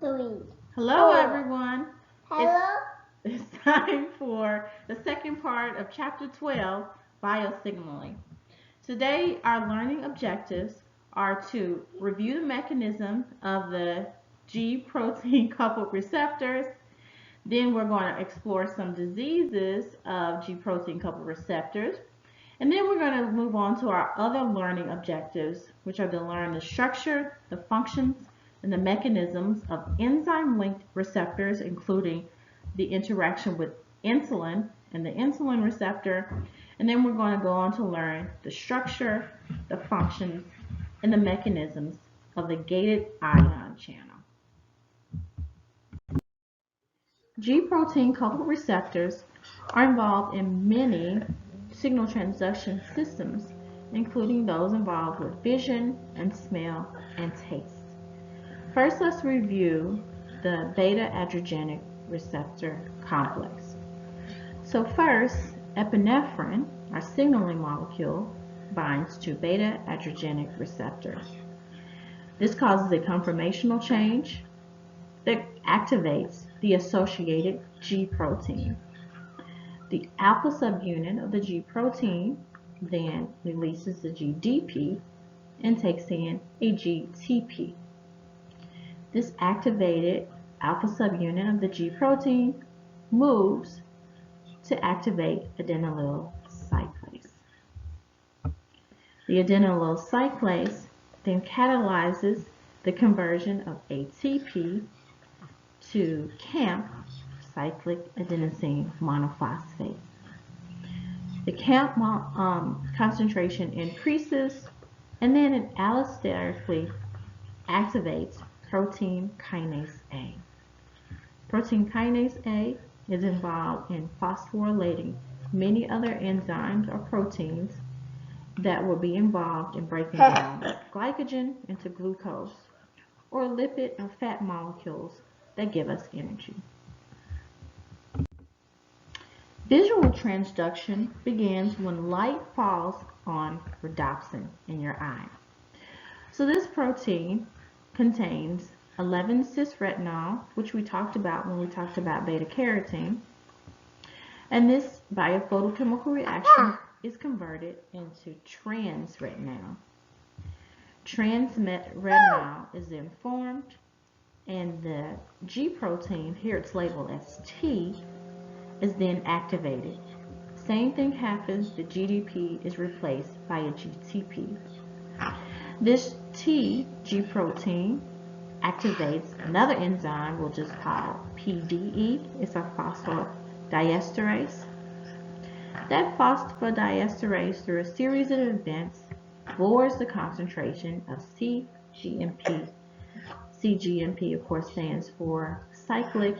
Three. Hello, Four. everyone. Hello. It's time for the second part of Chapter 12, Biosignaling. Today, our learning objectives are to review the mechanism of the G-protein coupled receptors. Then we're going to explore some diseases of G-protein coupled receptors. And then we're going to move on to our other learning objectives, which are to learn the structure, the functions, and the mechanisms of enzyme-linked receptors, including the interaction with insulin and the insulin receptor. And then we're going to go on to learn the structure, the functions, and the mechanisms of the gated ion channel. G-protein coupled receptors are involved in many signal transduction systems, including those involved with vision and smell and taste. First, let's review the beta-adrenergic receptor complex. So first, epinephrine, our signaling molecule, binds to beta-adrenergic receptors. This causes a conformational change that activates the associated G protein. The alpha subunit of the G protein then releases the GDP and takes in a GTP. This activated alpha subunit of the G protein moves to activate adenylyl cyclase. The adenylyl cyclase then catalyzes the conversion of ATP to CAMP, cyclic adenosine monophosphate. The CAMP concentration increases, and then it allosterically activates protein kinase A. Protein kinase A is involved in phosphorylating many other enzymes or proteins that will be involved in breaking down glycogen into glucose or lipid or fat molecules that give us energy. Visual transduction begins when light falls on rhodopsin in your eye. So this protein contains 11-cis-retinol, which we talked about when we talked about beta-carotene. And this, by a photochemical reaction, is converted into trans-retinol. Trans-retinol is then formed, and the G protein, here it's labeled as T, is then activated. Same thing happens, the GDP is replaced by a GTP. This T G protein activates another enzyme we'll just call PDE. It's a phosphodiesterase. That phosphodiesterase, through a series of events, lowers the concentration of cGMP. cGMP, of course, stands for cyclic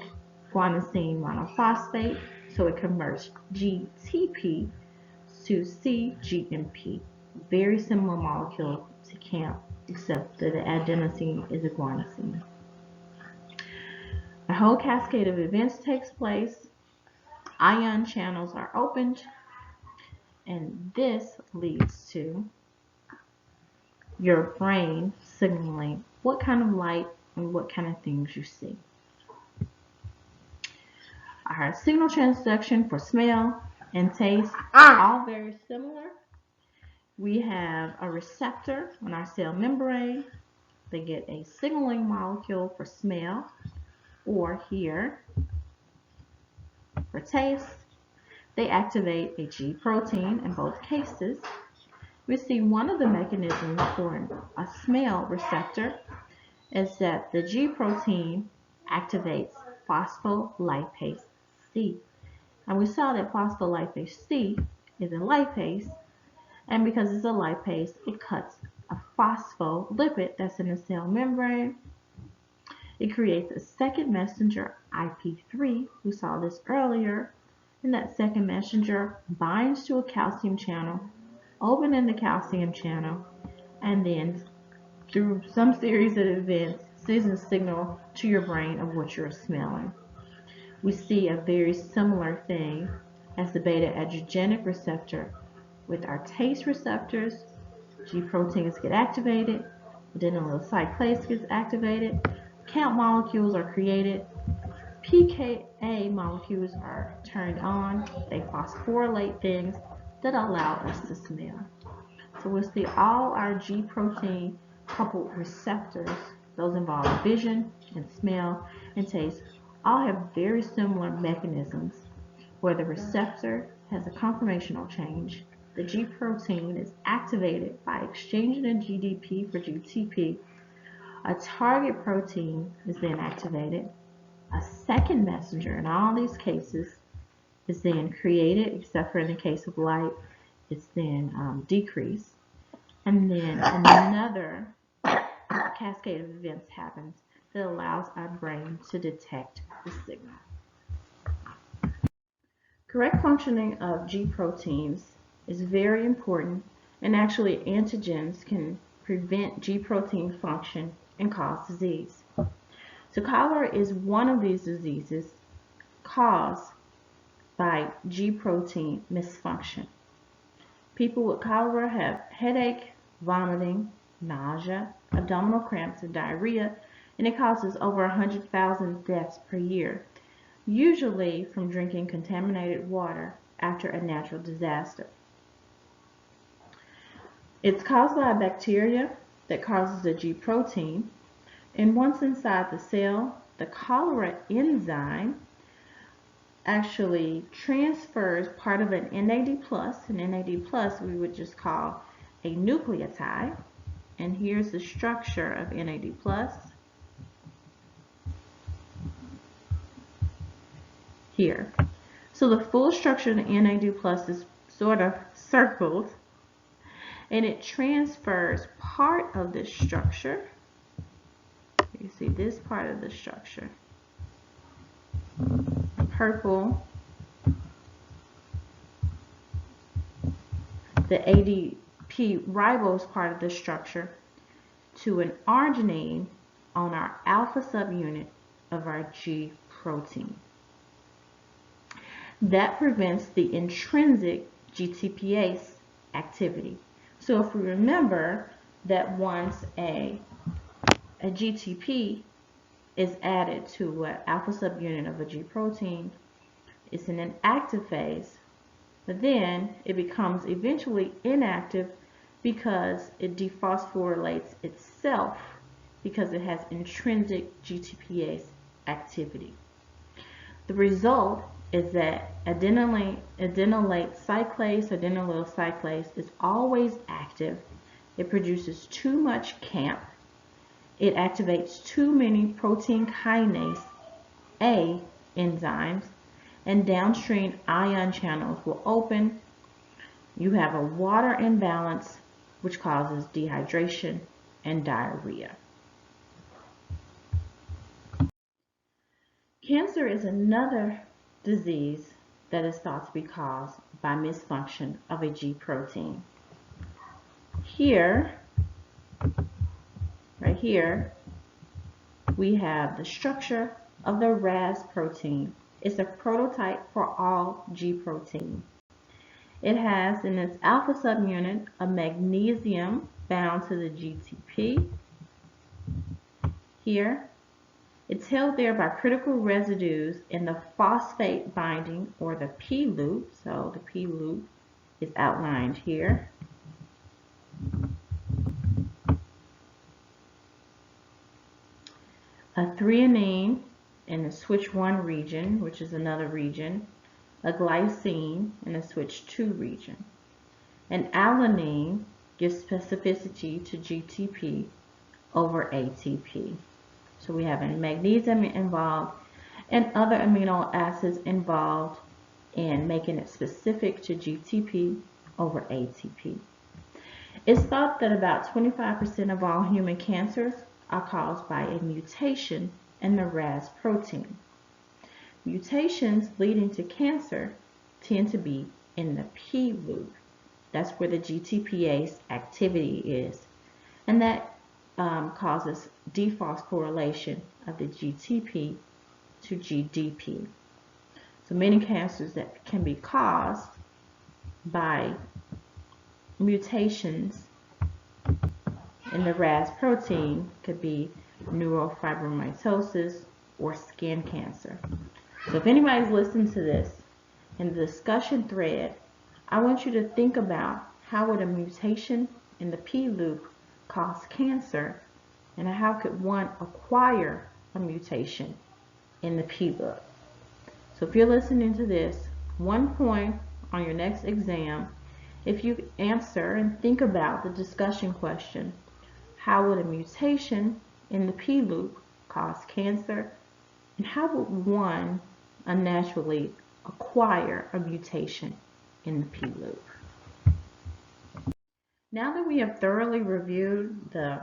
guanosine monophosphate, so it converts GTP to cGMP. Very similar molecule to CAMP, except that the adenosine is a guanosine. A whole cascade of events takes place. Ion channels are opened, and this leads to your brain signaling what kind of light and what kind of things you see. Our signal transduction for smell and taste are all very similar. We have a receptor on our cell membrane. They get a signaling molecule for smell, or here for taste. They activate a G protein in both cases. We see one of the mechanisms for a smell receptor is that the G protein activates phospholipase C. And we saw that phospholipase C is a lipase, and because it's a lipase, it cuts a phospholipid that's in the cell membrane. It creates a second messenger, IP3. We saw this earlier. And that second messenger binds to a calcium channel, opening the calcium channel, and then through some series of events, sends a signal to your brain of what you're smelling. We see a very similar thing as the beta-adrenergic receptor with our taste receptors. G proteins get activated, adenylyl cyclase gets activated, CAMP molecules are created. pKa molecules are turned on. They phosphorylate things that allow us to smell. So we'll see all our G protein coupled receptors, those involve vision and smell and taste, all have very similar mechanisms where the receptor has a conformational change. The G protein is activated by exchanging a GDP for GTP. A target protein is then activated. A second messenger in all these cases is then created, except for in the case of light, it's then decreased. And then another cascade of events happens that allows our brain to detect the signal. Correct functioning of G proteins is very important, and actually antigens can prevent G protein function and cause disease. So cholera is one of these diseases caused by G protein misfunction. People with cholera have headache, vomiting, nausea, abdominal cramps, and diarrhea, and it causes over 100,000 deaths per year, usually from drinking contaminated water after a natural disaster. It's caused by a bacteria that causes a G protein, and once inside the cell, the cholera enzyme actually transfers part of an NAD+. An NAD+ we would just call a nucleotide. And here's the structure of NAD+. Here. So the full structure of the NAD+ is sort of circled, and it transfers part of this structure. You see this part of the structure. Purple, the ADP ribose part of the structure, to an arginine on our alpha subunit of our G protein. That prevents the intrinsic GTPase activity. So if we remember that once a GTP is added to an alpha subunit of a G protein, it's in an active phase, but then it becomes eventually inactive because it dephosphorylates itself because it has intrinsic GTPase activity. The result is that adenylyl cyclase is always active. It produces too much CAMP. It activates too many protein kinase A enzymes, and downstream ion channels will open. You have a water imbalance, which causes dehydration and diarrhea. Cancer is another disease that is thought to be caused by misfunction of a G protein. Here, right here, we have the structure of the RAS protein. It's a prototype for all G protein. It has in its alpha subunit a magnesium bound to the GTP. Here, it's held there by critical residues in the phosphate binding, or the P loop. So the P loop is outlined here. A threonine in the switch 1 region, which is another region. A glycine in the switch 2 region. An alanine gives specificity to GTP over ATP. So we have a magnesium involved and other amino acids involved in making it specific to GTP over ATP. It's thought that about 25% of all human cancers are caused by a mutation in the RAS protein. Mutations leading to cancer tend to be in the P loop. That's where the GTPase activity is, and that causes dephosphorylation of the GTP to GDP. So many cancers that can be caused by mutations in the RAS protein could be neurofibromatosis, or skin cancer. So if anybody's listening to this in the discussion thread, I want you to think about how would a mutation in the P loop cause cancer, and how could one acquire a mutation in the P loop. So if you're listening to this, 1 point on your next exam, if you answer and think about the discussion question, how would a mutation in the P loop cause cancer, and how would one unnaturally acquire a mutation in the P loop? Now that we have thoroughly reviewed the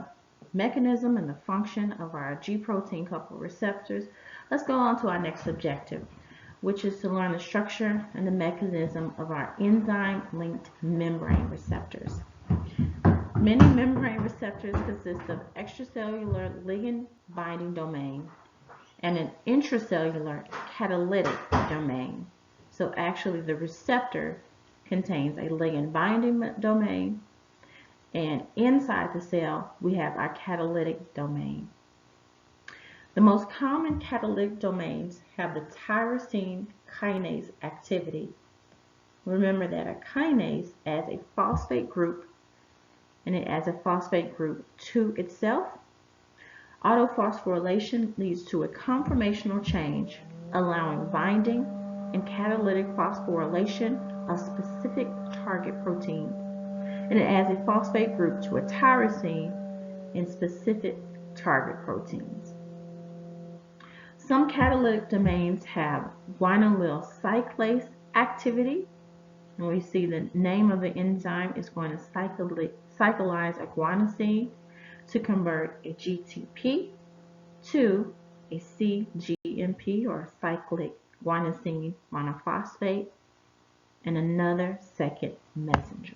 mechanism and the function of our G protein coupled receptors, let's go on to our next objective, which is to learn the structure and the mechanism of our enzyme-linked membrane receptors. Many membrane receptors consist of extracellular ligand binding domain and an intracellular catalytic domain. So actually the receptor contains a ligand binding domain, and inside the cell we have our catalytic domain. The most common catalytic domains have the tyrosine kinase activity. Remember that a kinase adds a phosphate group, and it adds a phosphate group to itself. Autophosphorylation leads to a conformational change, allowing binding and catalytic phosphorylation of specific target proteins, and it adds a phosphate group to a tyrosine in specific target proteins. Some catalytic domains have guanylyl cyclase activity, and we see the name of the enzyme is going to cyclize a guanosine to convert a GTP to a cGMP, or cyclic guanosine monophosphate, and another second messenger.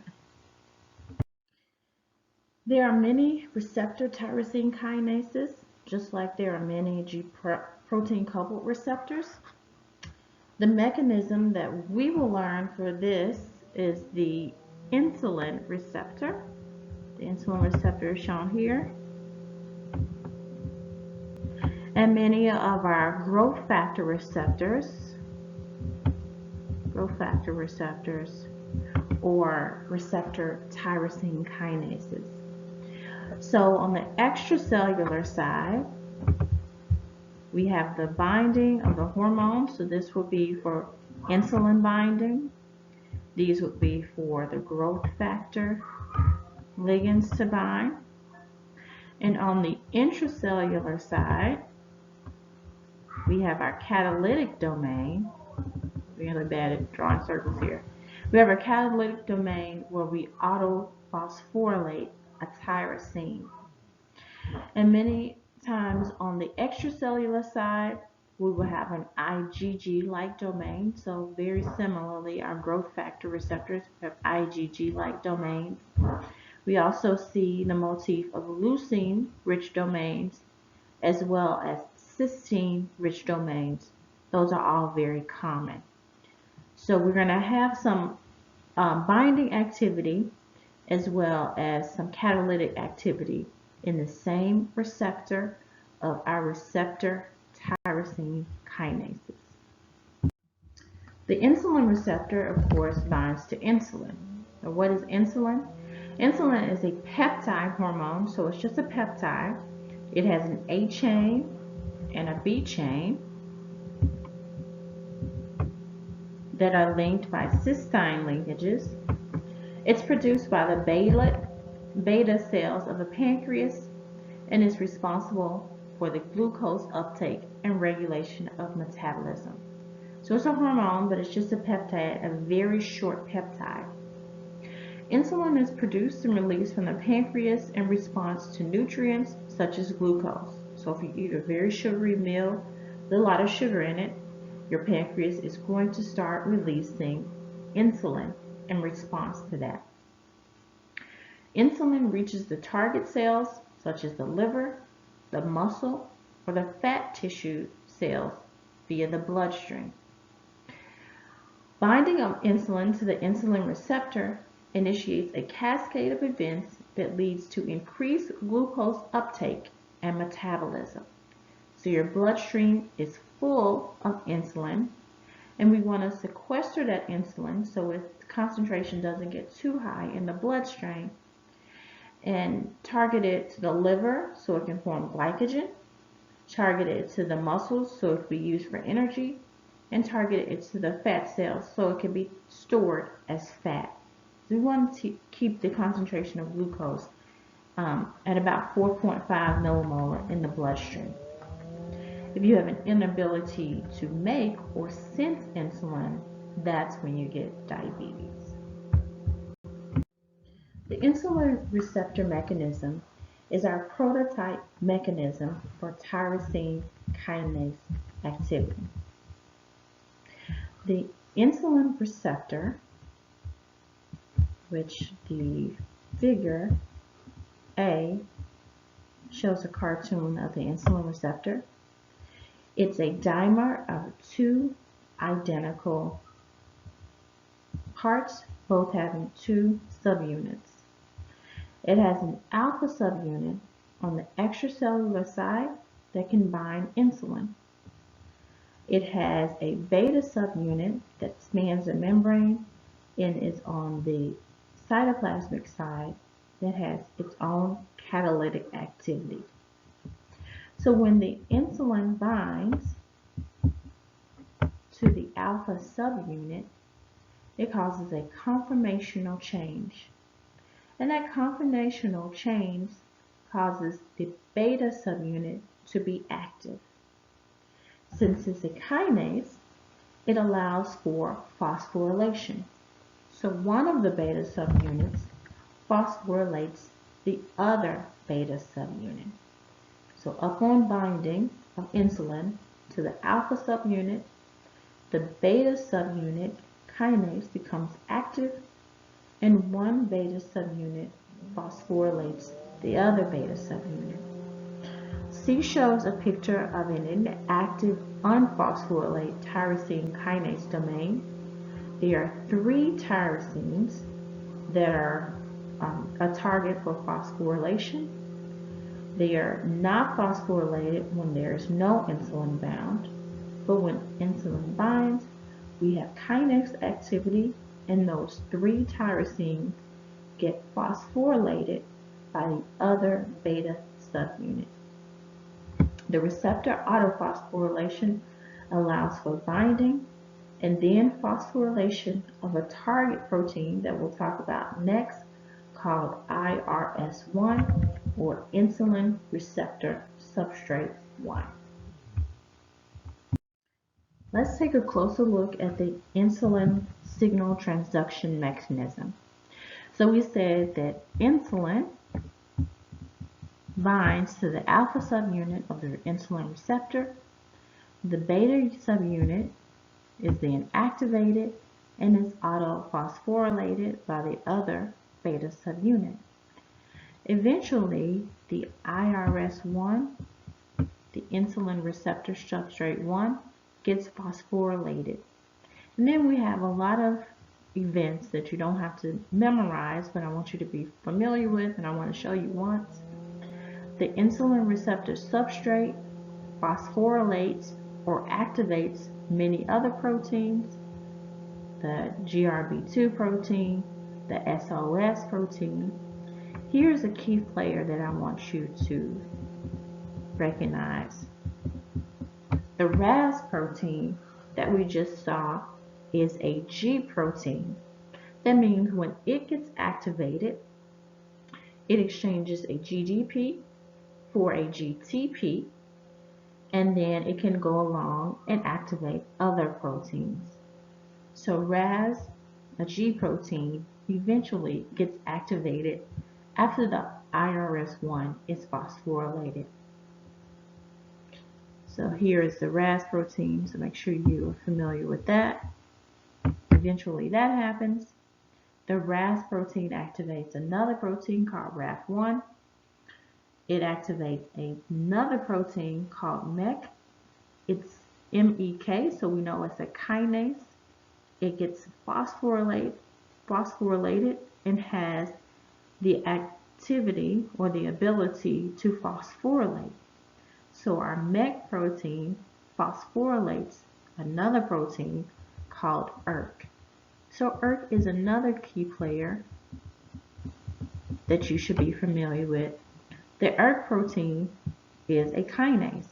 There are many receptor tyrosine kinases, just like there are many G protein coupled receptors. The mechanism that we will learn for this is the insulin receptor. The insulin receptor is shown here. And many of our growth factor receptors, or receptor tyrosine kinases. So on the extracellular side, we have the binding of the hormones. So this will be for insulin binding. These would be for the growth factor ligands to bind. And on the intracellular side, we have our catalytic domain. We're really bad at drawing circles here. We have our catalytic domain where we autophosphorylate a tyrosine. And many times on the extracellular side, we will have an IgG-like domain. So very similarly, our growth factor receptors have IgG-like domains. We also see the motif of leucine-rich domains as well as cysteine-rich domains. Those are all very common. So we're going to have some binding activity as well as some catalytic activity in the same receptor of our receptor tyrosine kinases. The insulin receptor, of course, binds to insulin. Now, what is insulin? Insulin is a peptide hormone, so it's just a peptide. It has an A chain and a B chain that are linked by cysteine linkages. It's produced by the beta cells of the pancreas and is responsible for the glucose uptake and regulation of metabolism. So it's a hormone, but it's just a peptide, a very short peptide. Insulin is produced and released from the pancreas in response to nutrients such as glucose. So if you eat a very sugary meal with a lot of sugar in it, your pancreas is going to start releasing insulin in response to that. Insulin reaches the target cells such as the liver, the muscle, or the fat tissue cells via the bloodstream. Binding of insulin to the insulin receptor initiates a cascade of events that leads to increased glucose uptake and metabolism. So your bloodstream is full of insulin, and we want to sequester that insulin so its concentration doesn't get too high in the bloodstream, and target it to the liver so it can form glycogen, target it to the muscles so it can be used for energy, and target it to the fat cells so it can be stored as fat. So we want to keep the concentration of glucose at about 4.5 millimolar in the bloodstream. If you have an inability to make or sense insulin, that's when you get diabetes. The insulin receptor mechanism is our prototype mechanism for tyrosine kinase activity. The insulin receptor, which the figure A shows a cartoon of the insulin receptor. It's a dimer of two identical parts, both having two subunits. It has an alpha subunit on the extracellular side that can bind insulin. It has a beta subunit that spans the membrane and is on the cytoplasmic side that has its own catalytic activity. So when the insulin binds to the alpha subunit, it causes a conformational change. And that conformational change causes the beta subunit to be active. Since it's a kinase, it allows for phosphorylation. So one of the beta subunits phosphorylates the other beta subunit. So upon binding of insulin to the alpha subunit, the beta subunit kinase becomes active, and one beta subunit phosphorylates the other beta subunit. C shows a picture of an inactive unphosphorylated tyrosine kinase domain. There are 3 tyrosines that are a target for phosphorylation. They are not phosphorylated when there is no insulin bound, but when insulin binds, we have kinase activity, and those 3 tyrosines get phosphorylated by the other beta subunit. The receptor autophosphorylation allows for binding and then phosphorylation of a target protein that we'll talk about next, called IRS1, or Insulin Receptor Substrate 1. Let's take a closer look at the insulin signal transduction mechanism. So we said that insulin binds to the alpha subunit of the insulin receptor. The beta subunit is then activated and is autophosphorylated by the other beta subunit. Eventually, the IRS1, the insulin receptor substrate 1, gets phosphorylated. And then we have a lot of events that you don't have to memorize, but I want you to be familiar with, and I want to show you once. The insulin receptor substrate phosphorylates or activates many other proteins, the GRB2 protein, the SOS protein. Here's a key player that I want you to recognize. The RAS protein that we just saw is a G protein. That means when it gets activated, it exchanges a GGP for a GTP, and then it can go along and activate other proteins. So RAS, a G protein, eventually gets activated after the IRS1 is phosphorylated. So here is the RAS protein, so make sure you are familiar with that. Eventually that happens. The RAS protein activates another protein called RAF1. It activates another protein called MEK. It's MEK, so we know it's a kinase. It gets phosphorylated and has the activity or the ability to phosphorylate. So our MEC protein phosphorylates another protein called ERK. So ERK is another key player that you should be familiar with. The ERK protein is a kinase,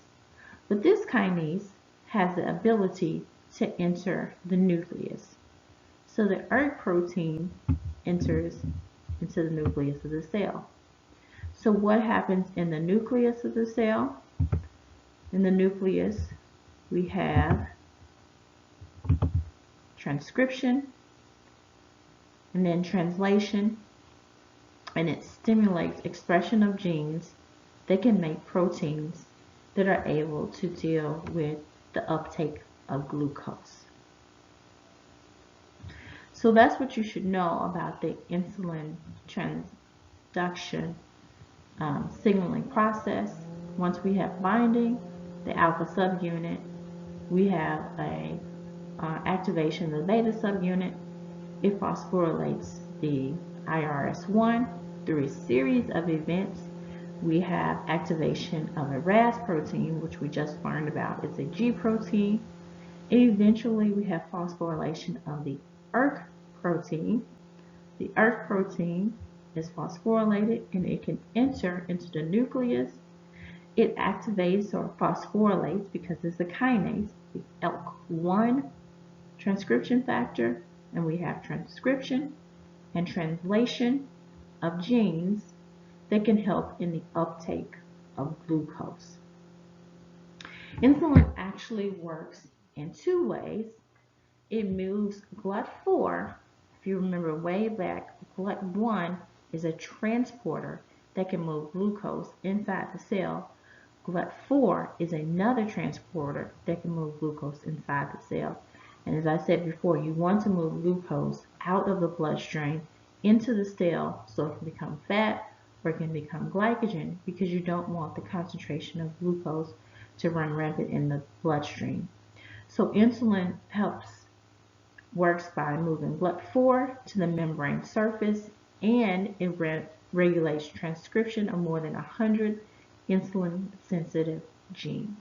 but this kinase has the ability to enter the nucleus. So the ERK protein enters into the nucleus of the cell. So what happens in the nucleus of the cell? In the nucleus, we have transcription and then translation, and it stimulates expression of genes that can make proteins that are able to deal with the uptake of glucose. So that's what you should know about the insulin transduction signaling process. Once we have binding, the alpha subunit, we have a activation of the beta subunit. It phosphorylates the IRS1 through a series of events. We have activation of a RAS protein, which we just learned about. It's a Gprotein. Eventually, we have phosphorylation of the ERK protein. The ERK protein is phosphorylated and it can enter into the nucleus. It activates or phosphorylates, because it's a kinase, the ELK1 transcription factor, and we have transcription and translation of genes that can help in the uptake of glucose. Insulin actually works in two ways. It moves GLUT4. If you remember way back, GLUT1 is a transporter that can move glucose inside the cell. GLUT4 is another transporter that can move glucose inside the cell. And as I said before, you want to move glucose out of the bloodstream into the cell so it can become fat or it can become glycogen, because you don't want the concentration of glucose to run rampant in the bloodstream. So insulin works by moving GLUT4 to the membrane surface, and it regulates transcription of more than 100 insulin-sensitive genes.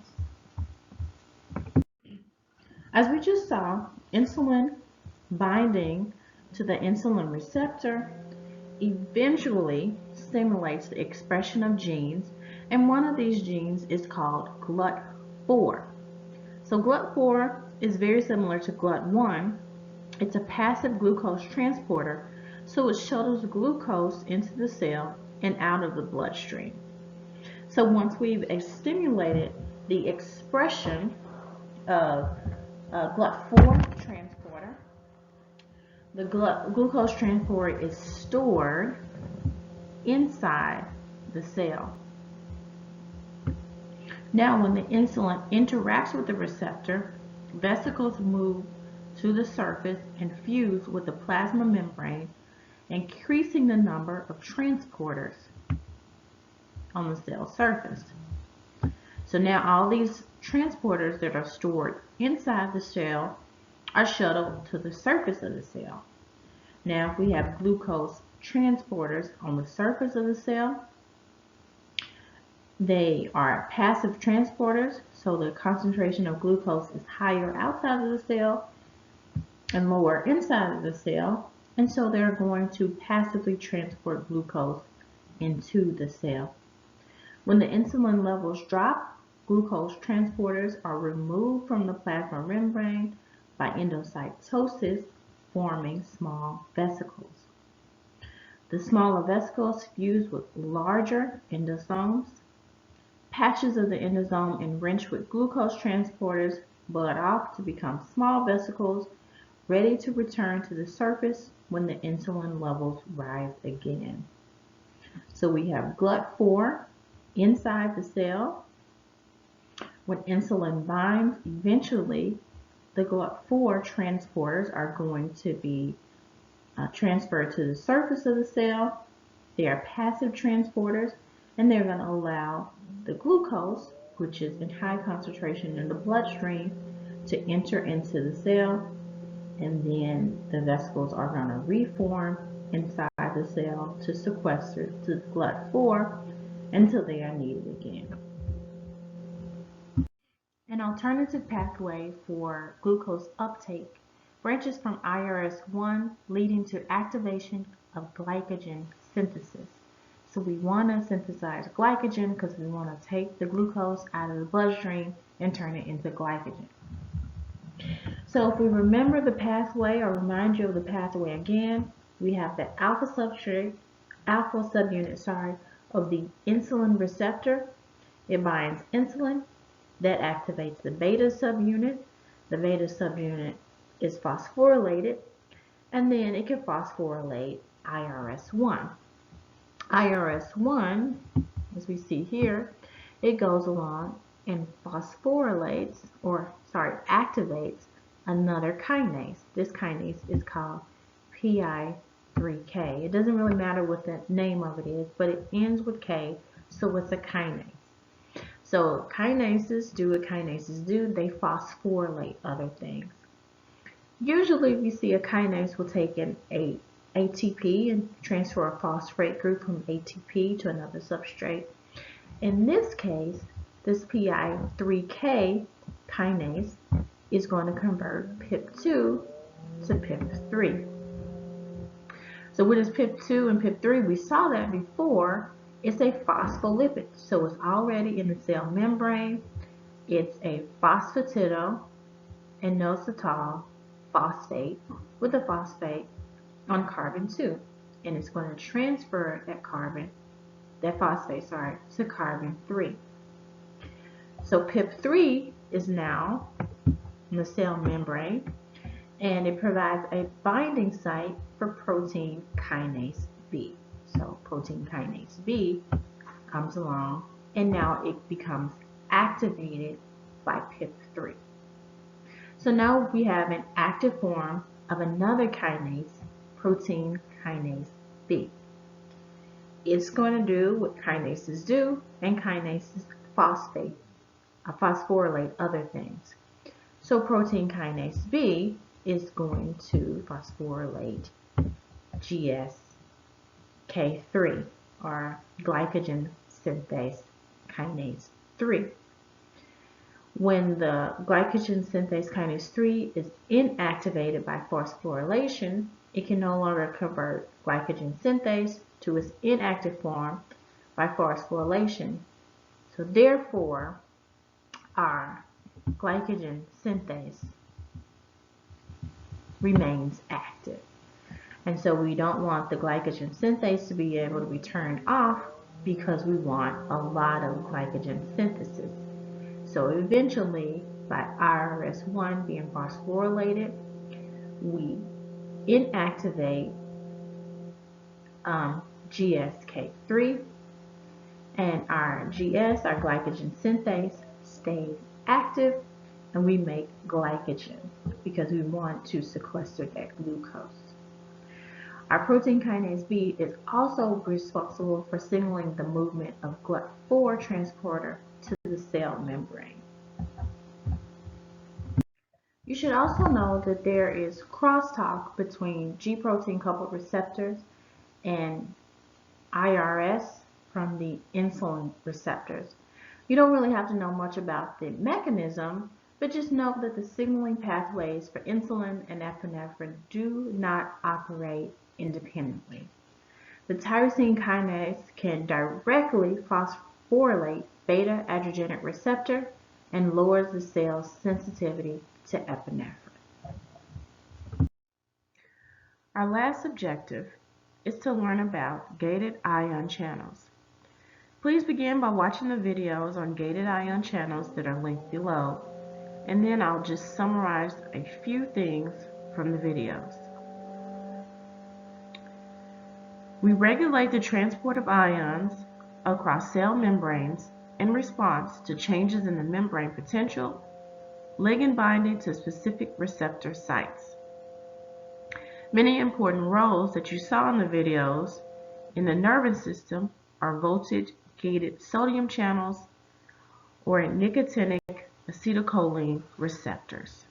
As we just saw, insulin binding to the insulin receptor eventually stimulates the expression of genes, and one of these genes is called GLUT4. So GLUT4 is very similar to GLUT1. It's a passive glucose transporter, so it shuttles glucose into the cell and out of the bloodstream. So once we've stimulated the expression of GLUT4 transporter, the glucose transporter is stored inside the cell. Now when the insulin interacts with the receptor, vesicles move to the surface and fuse with the plasma membrane, increasing the number of transporters on the cell surface. So now all these transporters that are stored inside the cell are shuttled to the surface of the cell. Now if we have glucose transporters on the surface of the cell, they are passive transporters, so the concentration of glucose is higher outside of the cell and lower inside of the cell, and so they're going to passively transport glucose into the cell. When the insulin levels drop, glucose transporters are removed from the plasma membrane by endocytosis, forming small vesicles. The smaller vesicles fuse with larger endosomes. Patches of the endosome enriched with glucose transporters bud off to become small vesicles, ready to return to the surface when the insulin levels rise again. So we have GLUT4 inside the cell. When insulin binds, eventually the GLUT4 transporters are going to be transferred to the surface of the cell. They are passive transporters, and they're going to allow the glucose, which is in high concentration in the bloodstream, to enter into the cell, and then the vesicles are going to reform inside by the cell to sequester to GLUT4 until they are needed again. An alternative pathway for glucose uptake branches from IRS1, leading to activation of glycogen synthesis. So we want to synthesize glycogen because we want to take the glucose out of the bloodstream and turn it into glycogen. So if we remember the pathway, or remind you of the pathway again, we have the alpha subunit of the insulin receptor. It binds insulin. That activates the beta subunit. The beta subunit is phosphorylated, and then it can phosphorylate IRS1. IRS1, as we see here, it goes along and activates another kinase. This kinase is called PI3K. It doesn't really matter what the name of it is, but it ends with K, so it's a kinase. So kinases do what kinases do. They phosphorylate other things. Usually we see a kinase will take an ATP and transfer a phosphate group from ATP to another substrate. In this case, this PI3K kinase is going to convert PIP2 to PIP3. So what is PIP2 and PIP3? We saw that before. It's a phospholipid, so it's already in the cell membrane. It's a phosphatidylinositol phosphate with a phosphate on carbon 2, and it's going to transfer that phosphate to carbon 3. So PIP3 is now in the cell membrane, and it provides a binding site for protein kinase B. So protein kinase B comes along, and now it becomes activated by PIP3. So now we have an active form of another kinase, protein kinase B. It's going to do what kinases do, and kinases phosphorylate other things. So protein kinase B is going to phosphorylate GSK3, or glycogen synthase kinase 3. When the glycogen synthase kinase 3 is inactivated by phosphorylation, it can no longer convert glycogen synthase to its inactive form by phosphorylation. So therefore, our glycogen synthase remains active. And so we don't want the glycogen synthase to be able to be turned off, because we want a lot of glycogen synthesis. So eventually, by IRS1 being phosphorylated, we inactivate GSK3, and our glycogen synthase, stays active, and we make glycogen because we want to sequester that glucose. Our protein kinase B is also responsible for signaling the movement of GLUT4 transporter to the cell membrane. You should also know that there is crosstalk between G-protein coupled receptors and IRS from the insulin receptors. You don't really have to know much about the mechanism, but just know that the signaling pathways for insulin and epinephrine do not operate independently. The tyrosine kinase can directly phosphorylate beta adrenergic receptor and lowers the cell's sensitivity to epinephrine. Our last objective is to learn about gated ion channels. Please begin by watching the videos on gated ion channels that are linked below, and then I'll just summarize a few things from the videos. We regulate the transport of ions across cell membranes in response to changes in the membrane potential, ligand binding to specific receptor sites. Many important roles that you saw in the videos in the nervous system are voltage-gated sodium channels or nicotinic acetylcholine receptors.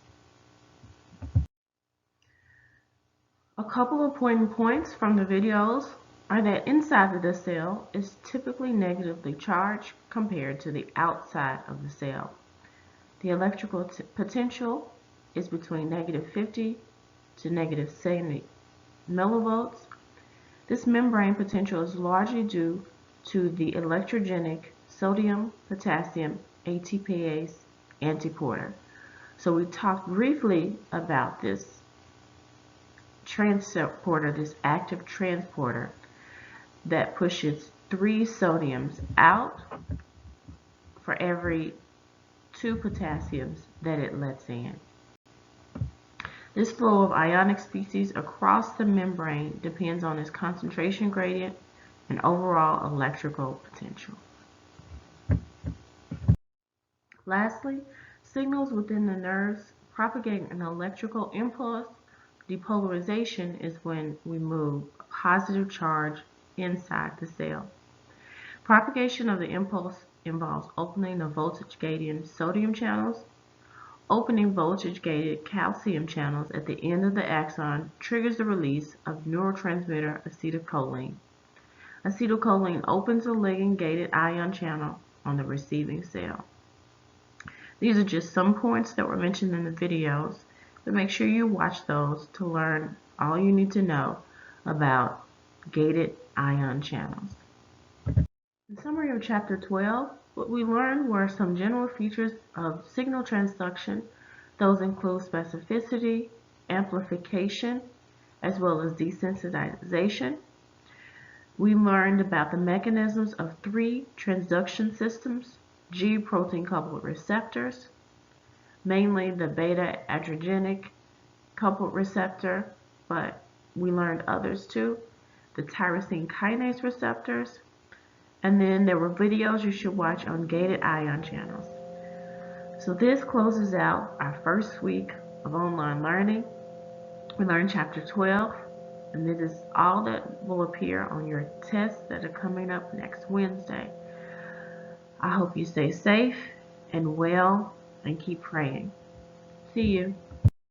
A couple of important points from the videos are that inside of the cell is typically negatively charged compared to the outside of the cell. The electrical potential is between -50 to -70 millivolts. This membrane potential is largely due to the electrogenic sodium-potassium ATPase antiporter. So we talked briefly about this transporter, this active transporter that pushes 3 sodiums out for every 2 potassiums that it lets in. This flow of ionic species across the membrane depends on its concentration gradient and overall electrical potential. Lastly, signals within the nerves propagate an electrical impulse. Depolarization is when we move a positive charge inside the cell. Propagation of the impulse involves opening the voltage-gated sodium channels. Opening voltage-gated calcium channels at the end of the axon triggers the release of neurotransmitter acetylcholine. Acetylcholine opens a ligand-gated ion channel on the receiving cell. These are just some points that were mentioned in the videos, but make sure you watch those to learn all you need to know about gated ion channels. In summary of Chapter 12, what we learned were some general features of signal transduction. Those include specificity, amplification, as well as desensitization. We learned about the mechanisms of 3 transduction systems, Gprotein coupled receptors, mainly the beta-adrenergic coupled receptor, but we learned others too, the tyrosine kinase receptors, and then there were videos you should watch on gated ion channels. So this closes out our first week of online learning. We learned Chapter 12, and this is all that will appear on your tests that are coming up next Wednesday. I hope you stay safe and well and keep praying. See you.